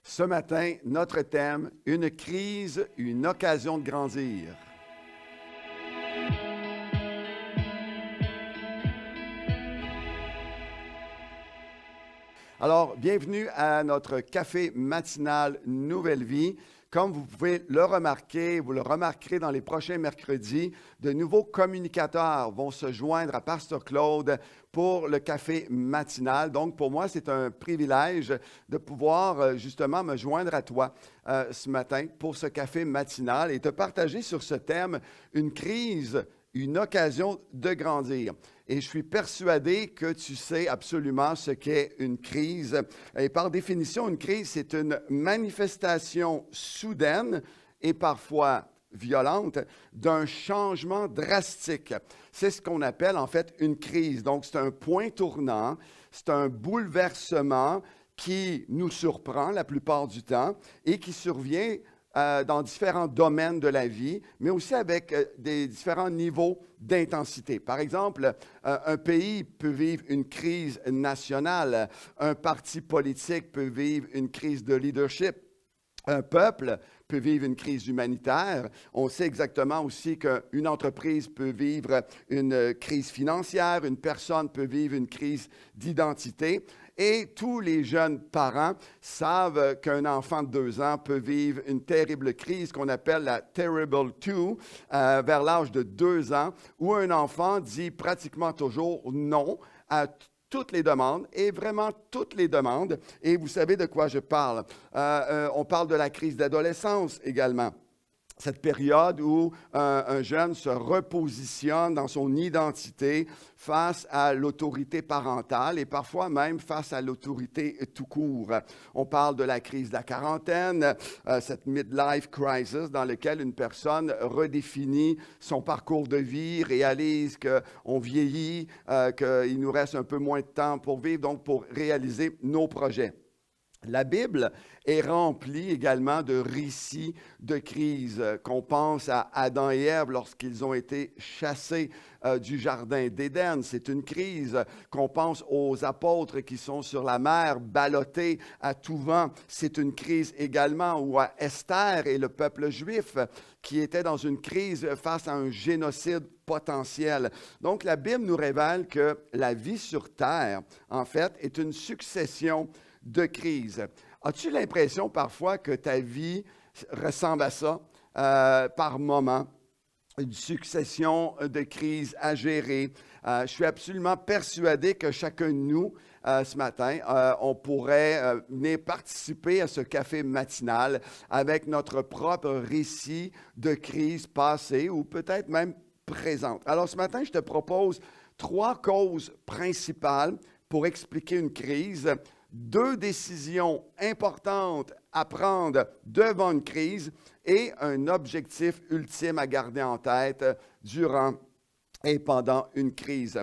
Ce matin, notre thème, une crise, une occasion de grandir. Alors, bienvenue à notre café matinal Nouvelle Vie. Comme vous pouvez le remarquer, vous le remarquerez dans les prochains mercredis, de nouveaux communicateurs vont se joindre à Pasteur Claude pour le café matinal. Donc, pour moi, c'est un privilège de pouvoir justement me joindre à toi ce matin pour ce café matinal et te partager sur ce thème, une crise, une occasion de grandir. Et je suis persuadé que tu sais absolument ce qu'est une crise. Et par définition, une crise, c'est une manifestation soudaine et parfois violente d'un changement drastique. C'est ce qu'on appelle en fait une crise. Donc, c'est un point tournant, c'est un bouleversement qui nous surprend la plupart du temps et qui survient dans différents domaines de la vie, mais aussi avec des différents niveaux d'intensité. Par exemple, un pays peut vivre une crise nationale, un parti politique peut vivre une crise de leadership, un peuple peut vivre une crise humanitaire. On sait exactement aussi qu'une entreprise peut vivre une crise financière, une personne peut vivre une crise d'identité. Et tous les jeunes parents savent qu'un enfant de 2 ans peut vivre une terrible crise qu'on appelle la Terrible Two vers l'âge de 2 ans, où un enfant dit pratiquement toujours non à toutes les demandes, et vraiment toutes les demandes, et vous savez de quoi je parle. On parle de la crise d'adolescence également. Cette période où un jeune se repositionne dans son identité face à l'autorité parentale et parfois même face à l'autorité tout court. On parle de la crise de la quarantaine, cette midlife crisis dans laquelle une personne redéfinit son parcours de vie, réalise qu'on vieillit, qu'il nous reste un peu moins de temps pour vivre, donc pour réaliser nos projets. La Bible est remplie également de récits de crise, qu'on pense à Adam et Ève lorsqu'ils ont été chassés du jardin d'Éden. C'est une crise. Qu'on pense aux apôtres qui sont sur la mer, ballottés à tout vent. C'est une crise également. Ou à Esther et le peuple juif qui était dans une crise face à un génocide potentiel. Donc, la Bible nous révèle que la vie sur terre, en fait, est une succession de crise. As-tu l'impression parfois que ta vie ressemble à ça par moment? Une succession de crises à gérer. Je suis absolument persuadé que chacun de nous, ce matin, on pourrait venir participer à ce café matinal avec notre propre récit de crise passée ou peut-être même présente. Alors ce matin, je te propose 3 causes principales pour expliquer une crise. 2 décisions importantes à prendre devant une crise et un objectif ultime à garder en tête durant et pendant une crise.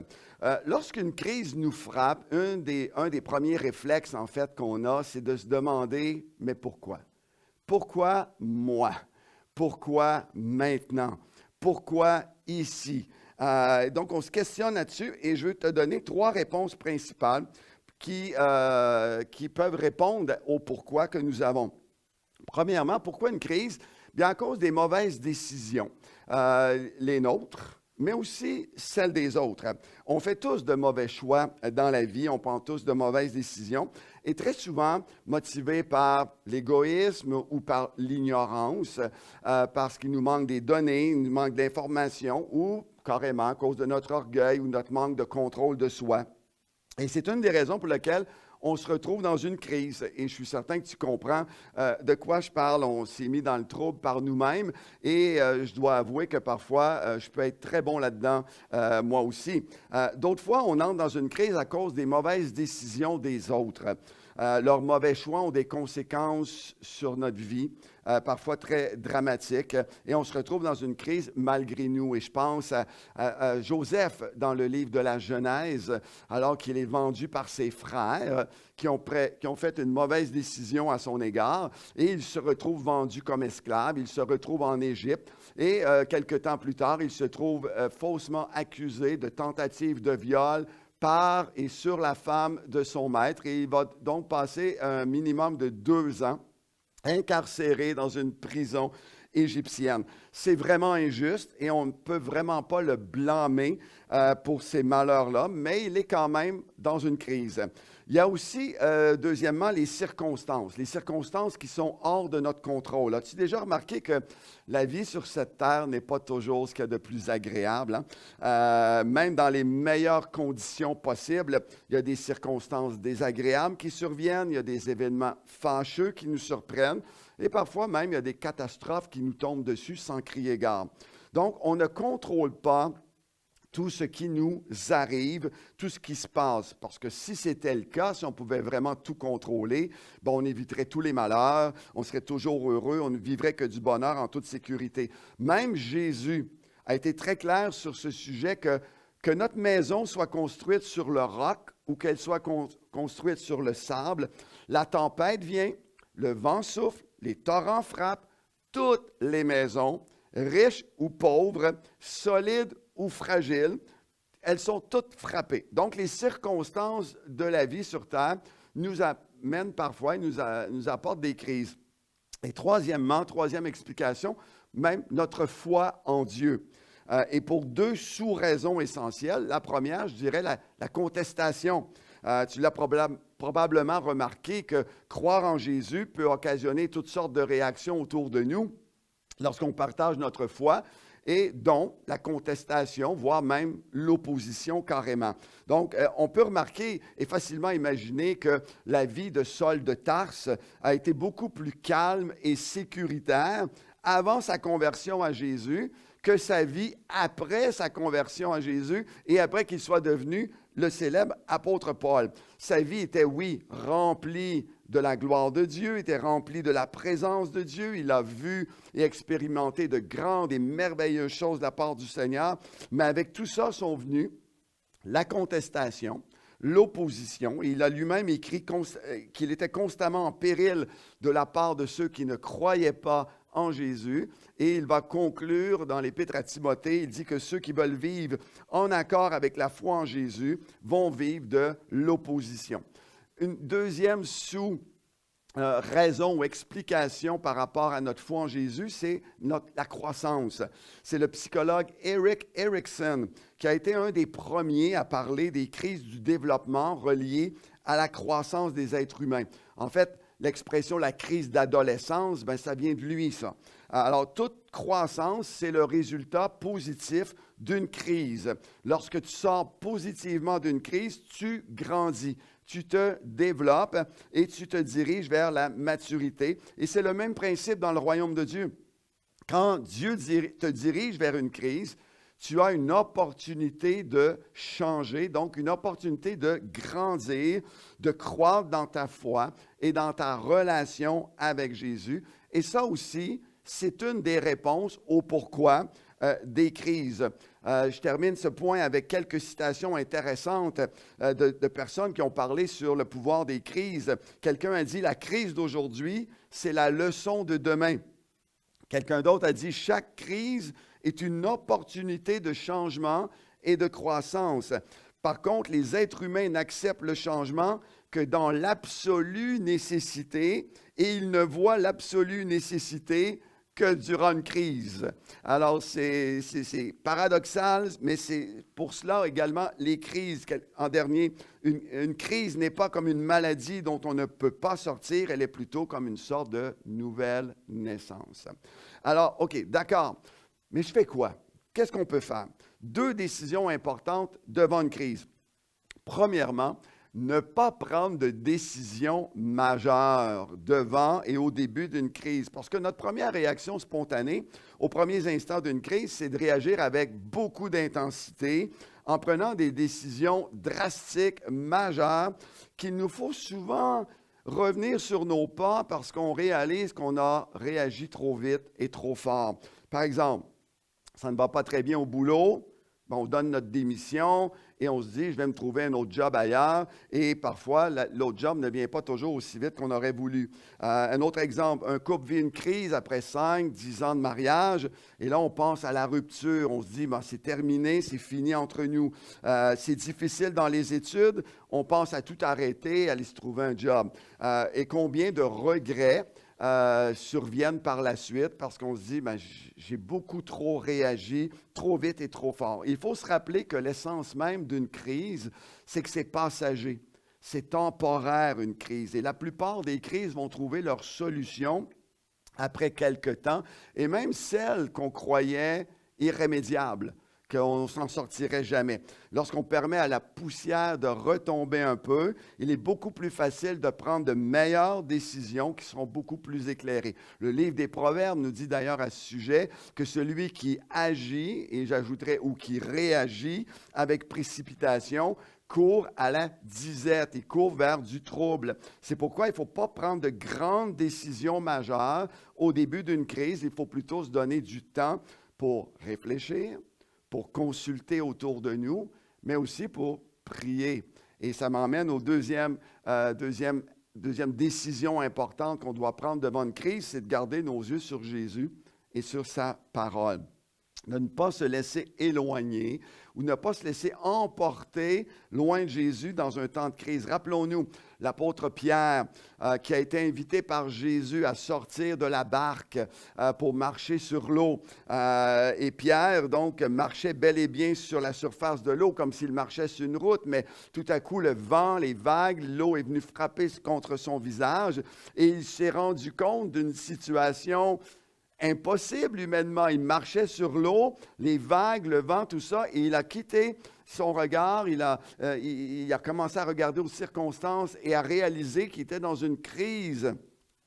Lorsqu'une crise nous frappe, un des premiers réflexes en fait qu'on a, c'est de se demander, mais pourquoi? Pourquoi moi? Pourquoi maintenant? Pourquoi ici? Donc, on se questionne là-dessus et je veux te donner 3 réponses principales qui peuvent répondre au pourquoi que nous avons. Premièrement, pourquoi une crise? Bien, à cause des mauvaises décisions, les nôtres, mais aussi celles des autres. On fait tous de mauvais choix dans la vie, on prend tous de mauvaises décisions, et très souvent motivés par l'égoïsme ou par l'ignorance, parce qu'il nous manque des données, il nous manque d'informations, ou carrément à cause de notre orgueil ou notre manque de contrôle de soi. Et c'est une des raisons pour lesquelles on se retrouve dans une crise. Et je suis certain que tu comprends de quoi je parle. On s'est mis dans le trouble par nous-mêmes. Et je dois avouer que parfois, je peux être très bon là-dedans, moi aussi. D'autres fois, on entre dans une crise à cause des mauvaises décisions des autres. Leurs mauvais choix ont des conséquences sur notre vie, parfois très dramatiques, et on se retrouve dans une crise malgré nous. Et je pense à Joseph dans le livre de la Genèse, alors qu'il est vendu par ses frères qui ont fait une mauvaise décision à son égard, et il se retrouve vendu comme esclave, il se retrouve en Égypte, et quelque temps plus tard, il se trouve faussement accusé de tentative de viol par et sur la femme de son maître. Et il va donc passer un minimum de 2 ans incarcéré dans une prison égyptienne. C'est vraiment injuste et on ne peut vraiment pas le blâmer pour ces malheurs-là, mais il est quand même dans une crise. Il y a aussi, deuxièmement, les circonstances qui sont hors de notre contrôle. As-tu déjà remarqué que la vie sur cette terre n'est pas toujours ce qu'il y a de plus agréable, hein? Même dans les meilleures conditions possibles, il y a des circonstances désagréables qui surviennent, il y a des événements fâcheux qui nous surprennent, et parfois même, il y a des catastrophes qui nous tombent dessus sans crier gare. Donc, on ne contrôle pas tout ce qui nous arrive, tout ce qui se passe. Parce que si c'était le cas, si on pouvait vraiment tout contrôler, on éviterait tous les malheurs, on serait toujours heureux, on ne vivrait que du bonheur en toute sécurité. Même Jésus a été très clair sur ce sujet que notre maison soit construite sur le roc ou qu'elle soit construite sur le sable, la tempête vient, le vent souffle, les torrents frappent, toutes les maisons, riches ou pauvres, solides ou fragiles, elles sont toutes frappées. Donc, les circonstances de la vie sur Terre nous amènent parfois, nous apportent des crises. Et troisième explication, même notre foi en Dieu. Et pour deux sous-raisons essentielles. La première, je dirais, la contestation. Tu l'as probablement remarqué que croire en Jésus peut occasionner toutes sortes de réactions autour de nous lorsqu'on partage notre foi, et dont la contestation, voire même l'opposition carrément. Donc, on peut remarquer et facilement imaginer que la vie de Saul de Tarse a été beaucoup plus calme et sécuritaire avant sa conversion à Jésus que sa vie après sa conversion à Jésus et après qu'il soit devenu le célèbre apôtre Paul. Sa vie était, oui, remplie de la gloire de Dieu, était remplie de la présence de Dieu. Il a vu et expérimenté de grandes et merveilleuses choses de la part du Seigneur. Mais avec tout ça sont venus la contestation, l'opposition. Il a lui-même écrit qu'il était constamment en péril de la part de ceux qui ne croyaient pas en Jésus. Et il va conclure dans l'Épître à Timothée, il dit que ceux qui veulent vivre en accord avec la foi en Jésus vont vivre de l'opposition. Une deuxième raison ou explication par rapport à notre foi en Jésus, c'est la croissance. C'est le psychologue Erik Erikson qui a été un des premiers à parler des crises du développement reliées à la croissance des êtres humains. En fait, l'expression la crise d'adolescence, ça vient de lui, ça. Alors, toute croissance, c'est le résultat positif d'une crise. Lorsque tu sors positivement d'une crise, tu grandis, tu te développes et tu te diriges vers la maturité. Et c'est le même principe dans le royaume de Dieu. Quand Dieu te dirige vers une crise, tu as une opportunité de changer, donc une opportunité de grandir, de croître dans ta foi et dans ta relation avec Jésus. Et ça aussi, c'est une des réponses au pourquoi des crises. Je termine ce point avec quelques citations intéressantes de personnes qui ont parlé sur le pouvoir des crises. Quelqu'un a dit « La crise d'aujourd'hui, c'est la leçon de demain ». Quelqu'un d'autre a dit « Chaque crise est une opportunité de changement et de croissance. Par contre, les êtres humains n'acceptent le changement que dans l'absolue nécessité et ils ne voient l'absolue nécessité que durant une crise. » Alors, c'est paradoxal, mais c'est pour cela également les crises. En dernier, une crise n'est pas comme une maladie dont on ne peut pas sortir, elle est plutôt comme une sorte de nouvelle naissance. Alors, OK, d'accord. Mais je fais quoi? Qu'est-ce qu'on peut faire? Deux décisions importantes devant une crise. Premièrement, ne pas prendre de décision majeure devant et au début d'une crise. Parce que notre première réaction spontanée, aux premiers instants d'une crise, c'est de réagir avec beaucoup d'intensité en prenant des décisions drastiques, majeures, qu'il nous faut souvent revenir sur nos pas parce qu'on réalise qu'on a réagi trop vite et trop fort. Par exemple, ça ne va pas très bien au boulot, on donne notre démission et on se dit, je vais me trouver un autre job ailleurs. Et parfois, l'autre job ne vient pas toujours aussi vite qu'on aurait voulu. Un autre exemple, un couple vit une crise après 5, 10 ans de mariage. Et là, on pense à la rupture. On se dit, c'est terminé, c'est fini entre nous. C'est difficile dans les études. On pense à tout arrêter, aller se trouver un job. Et combien de regrets surviennent par la suite parce qu'on se dit, j'ai beaucoup trop réagi, trop vite et trop fort. Il faut se rappeler que l'essence même d'une crise, c'est que c'est passager. C'est temporaire, une crise. Et la plupart des crises vont trouver leur solution après quelque temps, et même celles qu'on croyait irrémédiables, qu'on ne s'en sortirait jamais. Lorsqu'on permet à la poussière de retomber un peu, il est beaucoup plus facile de prendre de meilleures décisions qui seront beaucoup plus éclairées. Le livre des Proverbes nous dit d'ailleurs à ce sujet que celui qui agit, et j'ajouterais, ou qui réagit avec précipitation, court à la disette, il court vers du trouble. C'est pourquoi il ne faut pas prendre de grandes décisions majeures au début d'une crise. Il faut plutôt se donner du temps pour réfléchir, pour consulter autour de nous, mais aussi pour prier. Et ça m'emmène au deuxième décision importante qu'on doit prendre devant une crise, c'est de garder nos yeux sur Jésus et sur sa parole. De ne pas se laisser éloigner ou ne pas se laisser emporter loin de Jésus dans un temps de crise. Rappelons-nous l'apôtre Pierre qui a été invité par Jésus à sortir de la barque pour marcher sur l'eau. Et Pierre, donc, marchait bel et bien sur la surface de l'eau comme s'il marchait sur une route, mais tout à coup, le vent, les vagues, l'eau est venue frapper contre son visage et il s'est rendu compte d'une situation impossible humainement. Il marchait sur l'eau, les vagues, le vent, tout ça, et il a quitté son regard, il a commencé à regarder aux circonstances et à réaliser qu'il était dans une crise.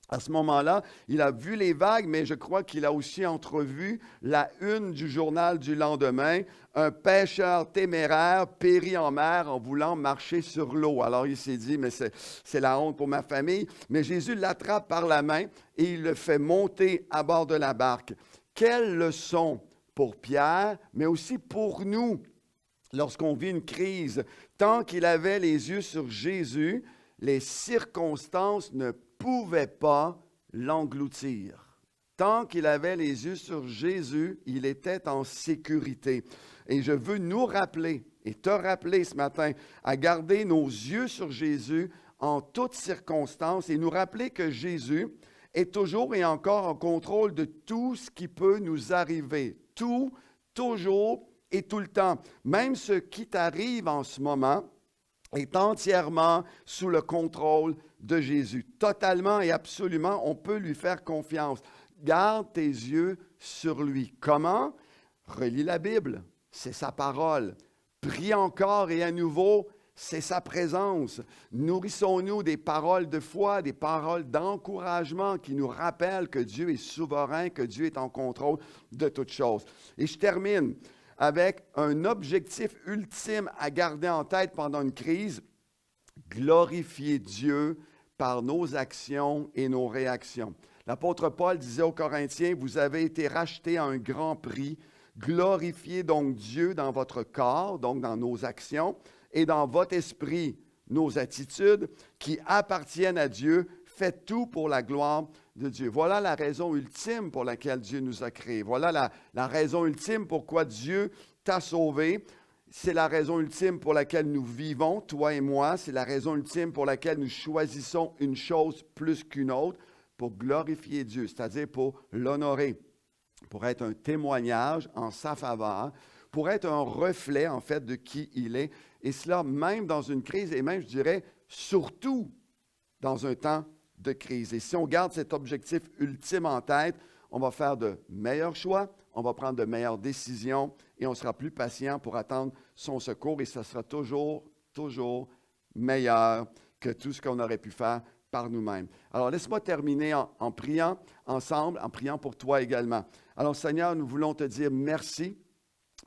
À ce moment-là, il a vu les vagues, mais je crois qu'il a aussi entrevu la une du journal du lendemain. Un pêcheur téméraire périt en mer en voulant marcher sur l'eau. Alors il s'est dit, mais c'est la honte pour ma famille. Mais Jésus l'attrape par la main et il le fait monter à bord de la barque. Quelle leçon pour Pierre, mais aussi pour nous lorsqu'on vit une crise. Tant qu'il avait les yeux sur Jésus, les circonstances ne pouvait pas l'engloutir. Tant qu'il avait les yeux sur Jésus, il était en sécurité. Et je veux nous rappeler, et te rappeler ce matin, à garder nos yeux sur Jésus en toutes circonstances et nous rappeler que Jésus est toujours et encore en contrôle de tout ce qui peut nous arriver. Tout, toujours et tout le temps. Même ce qui t'arrive en ce moment est entièrement sous le contrôle de Jésus. Totalement et absolument, on peut lui faire confiance. Garde tes yeux sur lui. Comment? Relis la Bible, c'est sa parole. Prie encore et à nouveau, c'est sa présence. Nourrissons-nous des paroles de foi, des paroles d'encouragement qui nous rappellent que Dieu est souverain, que Dieu est en contrôle de toutes choses. Et je termine avec un objectif ultime à garder en tête pendant une crise, glorifier Dieu par nos actions et nos réactions. L'apôtre Paul disait aux Corinthiens, « Vous avez été rachetés à un grand prix, glorifiez donc Dieu dans votre corps, donc dans nos actions, et dans votre esprit, nos attitudes qui appartiennent à Dieu, faites tout pour la gloire de Dieu. » Voilà la raison ultime pour laquelle Dieu nous a créés. Voilà la raison ultime pourquoi Dieu t'a sauvé. C'est la raison ultime pour laquelle nous vivons, toi et moi. C'est la raison ultime pour laquelle nous choisissons une chose plus qu'une autre pour glorifier Dieu, c'est-à-dire pour l'honorer, pour être un témoignage en sa faveur, pour être un reflet, en fait, de qui il est. Et cela même dans une crise, et même, je dirais, surtout dans un temps de crise. Et si on garde cet objectif ultime en tête, on va faire de meilleurs choix, on va prendre de meilleures décisions et on sera plus patient pour attendre son secours et ça sera toujours, toujours meilleur que tout ce qu'on aurait pu faire par nous-mêmes. Alors, laisse-moi terminer en priant ensemble, en priant pour toi également. Alors, Seigneur, nous voulons te dire merci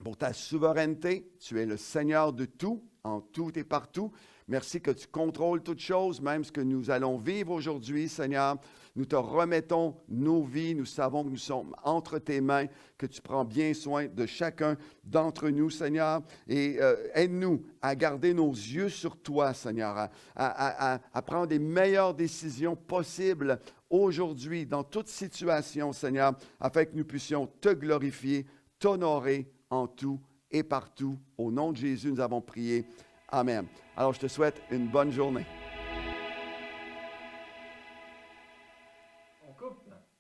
pour ta souveraineté. Tu es le Seigneur de tout, en tout et partout. Merci que tu contrôles toutes choses, même ce que nous allons vivre aujourd'hui, Seigneur. Nous te remettons nos vies. Nous savons que nous sommes entre tes mains, que tu prends bien soin de chacun d'entre nous, Seigneur. Et aide-nous à garder nos yeux sur toi, Seigneur, à prendre les meilleures décisions possibles aujourd'hui, dans toute situation, Seigneur, afin que nous puissions te glorifier, t'honorer en tout et partout. Au nom de Jésus, nous avons prié. Amen. Alors, je te souhaite une bonne journée. couple.